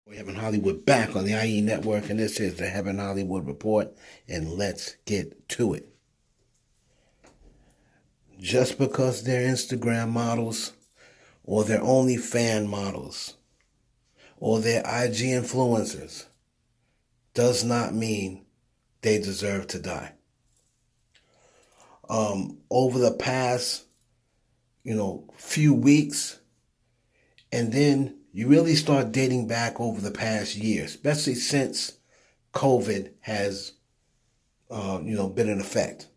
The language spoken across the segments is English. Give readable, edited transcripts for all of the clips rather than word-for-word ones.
We have in Hollywood back on the IE Network, and this is the Heaven Hollywood Report, and let's get to it. Just because they're Instagram models, or they're OnlyFans models, or they're IG influencers, does not mean they deserve to die. Over the past, few weeks, and then you really start dating back over the past year, especially since COVID has, been in effect.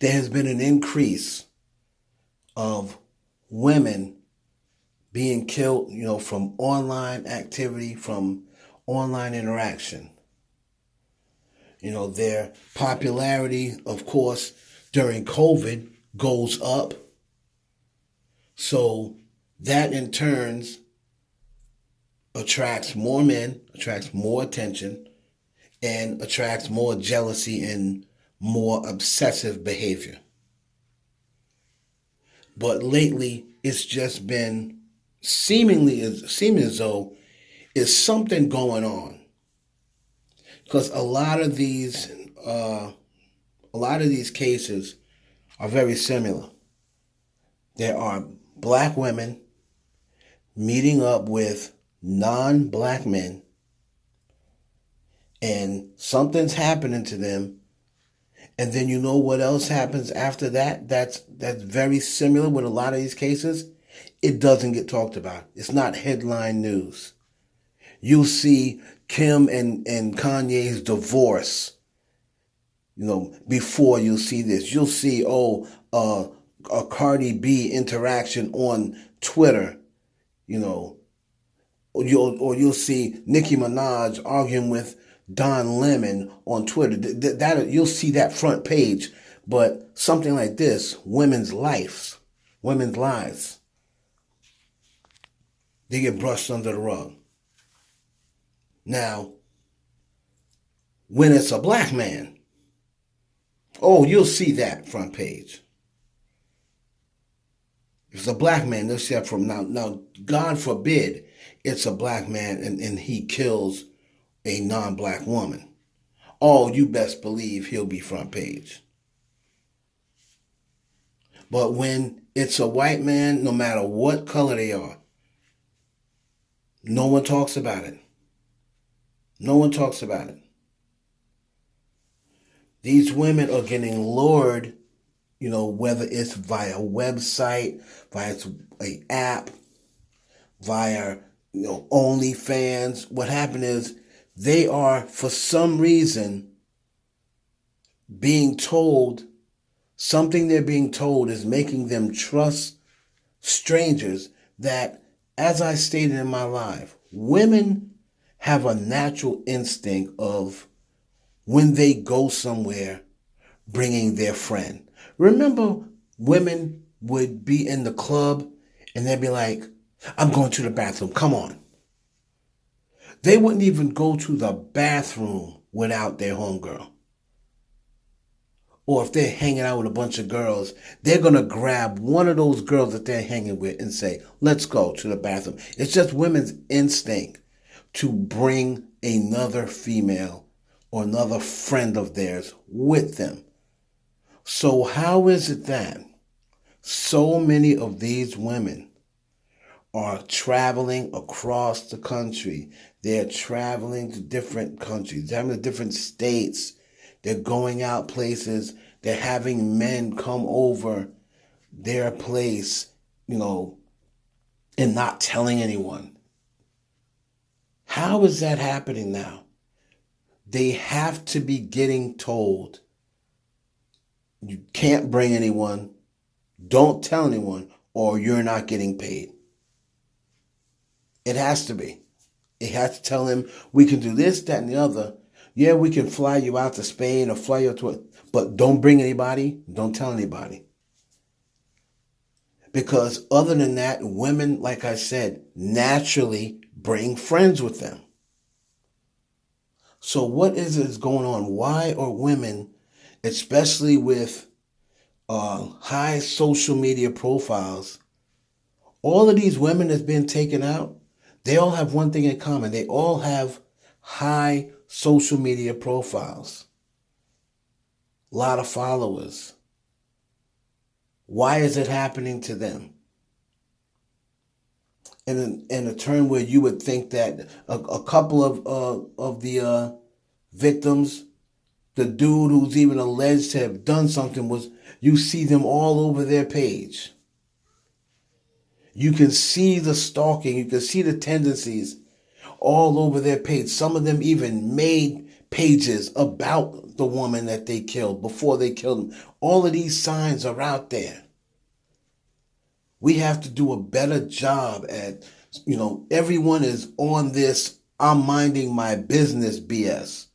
There has been an increase of women being killed, from online activity, from online interaction. Their popularity, of course, during COVID goes up. So that in turn attracts more men, attracts more attention, and attracts more jealousy and more obsessive behavior. But lately, it's just been seeming as though it's something going on, because a lot of these cases are very similar. There are black women meeting up with non-black men, and something's happening to them. And then you know what else happens after that? That's very similar with a lot of these cases. It doesn't get talked about. It's not headline news. You'll see Kim and Kanye's divorce. Before you'll see this, you'll see a Cardi B interaction on Twitter. Or you'll see Nicki Minaj arguing with Don Lemon on Twitter. That you'll see that front page. But something like this, women's lives, they get brushed under the rug. Now, when it's a black man, you'll see that front page. If it's a black man, they'll see that from now. God forbid it's a black man and he kills a non-black woman. You best believe he'll be front page. But when it's a white man, no matter what color they are, no one talks about it. No one talks about it. These women are getting lured, whether it's via a website, via an app, via, OnlyFans. What happened is they are, for some reason, being told, something they're being told is making them trust strangers that, as I stated in my live, women have a natural instinct of, when they go somewhere, bringing their friend. Remember, women would be in the club and they'd be like, I'm going to the bathroom, come on. They wouldn't even go to the bathroom without their homegirl. Or if they're hanging out with a bunch of girls, they're going to grab one of those girls that they're hanging with and say, let's go to the bathroom. It's just women's instinct to bring another female or another friend of theirs with them. So how is it that so many of these women are traveling across the country? They're traveling to different countries, they're having different states. They're going out places. They're having men come over their place, and not telling anyone. How is that happening now? They have to be getting told, you can't bring anyone, don't tell anyone, or you're not getting paid. It has to be. It has to tell him, we can do this, that, and the other. Yeah, we can fly you out to Spain or fly you out to, but don't bring anybody, don't tell anybody. Because other than that, women, like I said, naturally bring friends with them. So what is going on? Why are women, especially with high social media profiles, all of these women that's been taken out, They all have one thing in common. They all have high social media profiles, a lot of followers. Why is it happening to them? In a turn where you would think that a couple of the victims, the dude who's even alleged to have done something, was you see them all over their page. You can see the stalking, you can see the tendencies all over their page. Some of them even made pages about the woman that they killed before they killed them. All of these signs are out there. We have to do a better job at, everyone is on this I'm minding my business BS.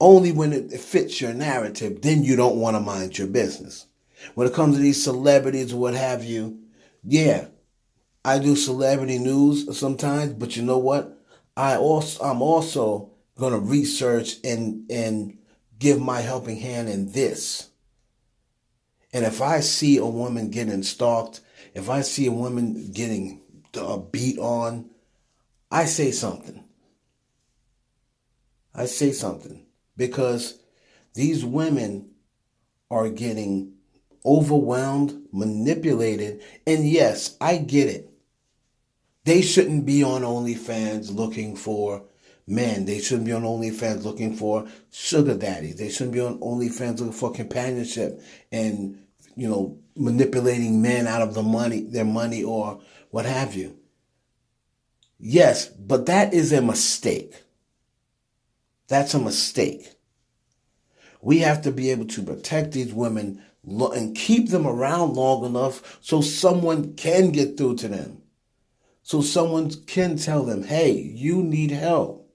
Only when it fits your narrative, then you don't want to mind your business. When it comes to these celebrities or what have you, yeah, I do celebrity news sometimes, but you know what? I'm also going to research and give my helping hand in this. And if I see a woman getting stalked, if I see a woman getting beat on, I say something. I say something because these women are getting overwhelmed, manipulated, and yes, I get it. They shouldn't be on OnlyFans looking for men. They shouldn't be on OnlyFans looking for sugar daddies. They shouldn't be on OnlyFans looking for companionship and, manipulating men out of their money or what have you. Yes, but that is a mistake. That's a mistake. We have to be able to protect these women and keep them around long enough so someone can get through to them. So someone can tell them, hey, you need help.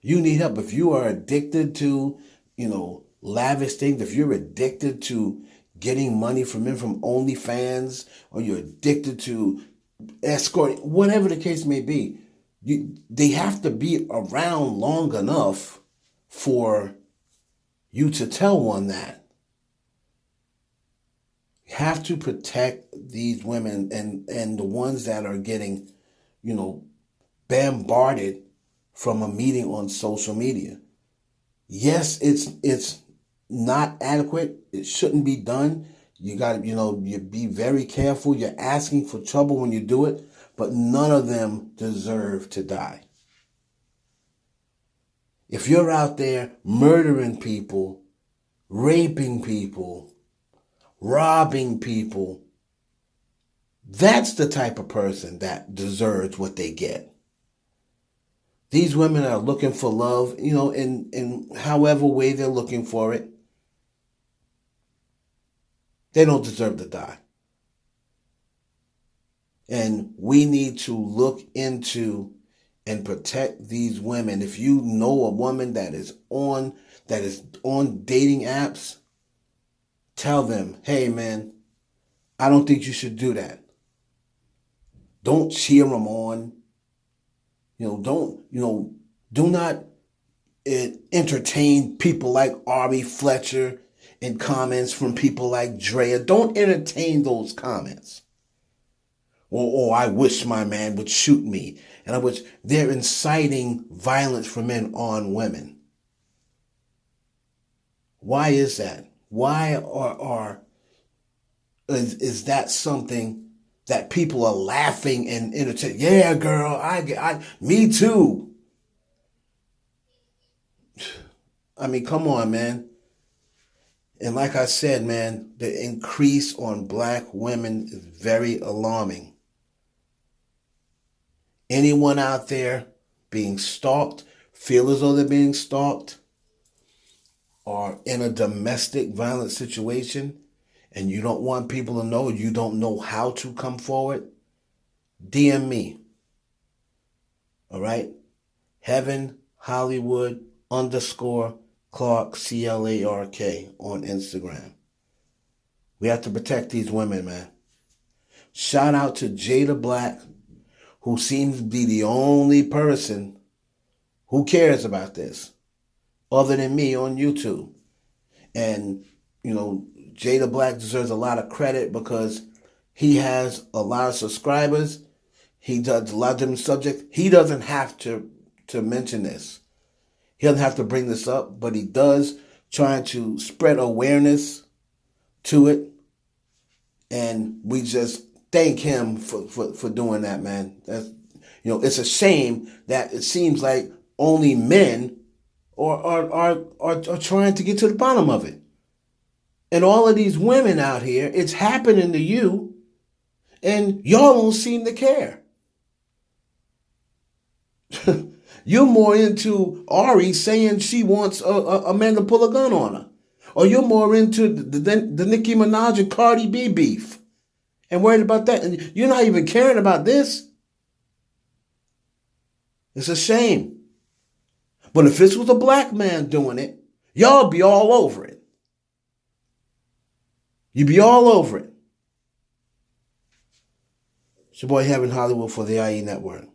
You need help. If you are addicted to, lavish things, if you're addicted to getting money from men from OnlyFans, or you're addicted to escorting, whatever the case may be, they have to be around long enough for you to tell one that. You have to protect these women and the ones that are getting, bombarded from a meeting on social media. Yes, it's not adequate. It shouldn't be done. You got to, you be very careful. You're asking for trouble when you do it, but none of them deserve to die. If you're out there murdering people, raping people, robbing people, that's the type of person that deserves what they get. These women are looking for love, in however way they're looking for it. They don't deserve to die. And we need to look into and protect these women. If you know a woman that is on dating apps, tell them, hey man, I don't think you should do that. Don't cheer them on. Do not entertain people like Ari Fletcher and comments from people like Drea. Don't entertain those comments. Or I wish my man would shoot me. And I wish they're inciting violence from men on women. Why is that? Why is that something that people are laughing and entertaining? Yeah, girl, me too. I mean, come on, man. And like I said, man, the increase on black women is very alarming. Anyone out there being stalked, feel as though they're being stalked, or in a domestic violence situation, and you don't want people to know, you don't know how to come forward, DM me. All right? Heaven Hollywood _ Clark, CLARK on Instagram. We have to protect these women, man. Shout out to Jada Black, who seems to be the only person who cares about this, other than me on YouTube. And, Jada Black deserves a lot of credit because He has a lot of subscribers. He does a lot of different subjects. He doesn't have to mention this. He doesn't have to bring this up, but he does, trying to spread awareness to it. And we just thank him for doing that, man. That's, it's a shame that it seems like only men are trying to get to the bottom of it. And all of these women out here, it's happening to you, and y'all don't seem to care. You're more into Ari saying she wants a man to pull a gun on her. Or you're more into the Nicki Minaj and Cardi B beef and worried about that. And you're not even caring about this. It's a shame. But if this was a black man doing it, y'all be all over it. You'd be all over it. It's your boy Heaven Hollywood for the IE Network.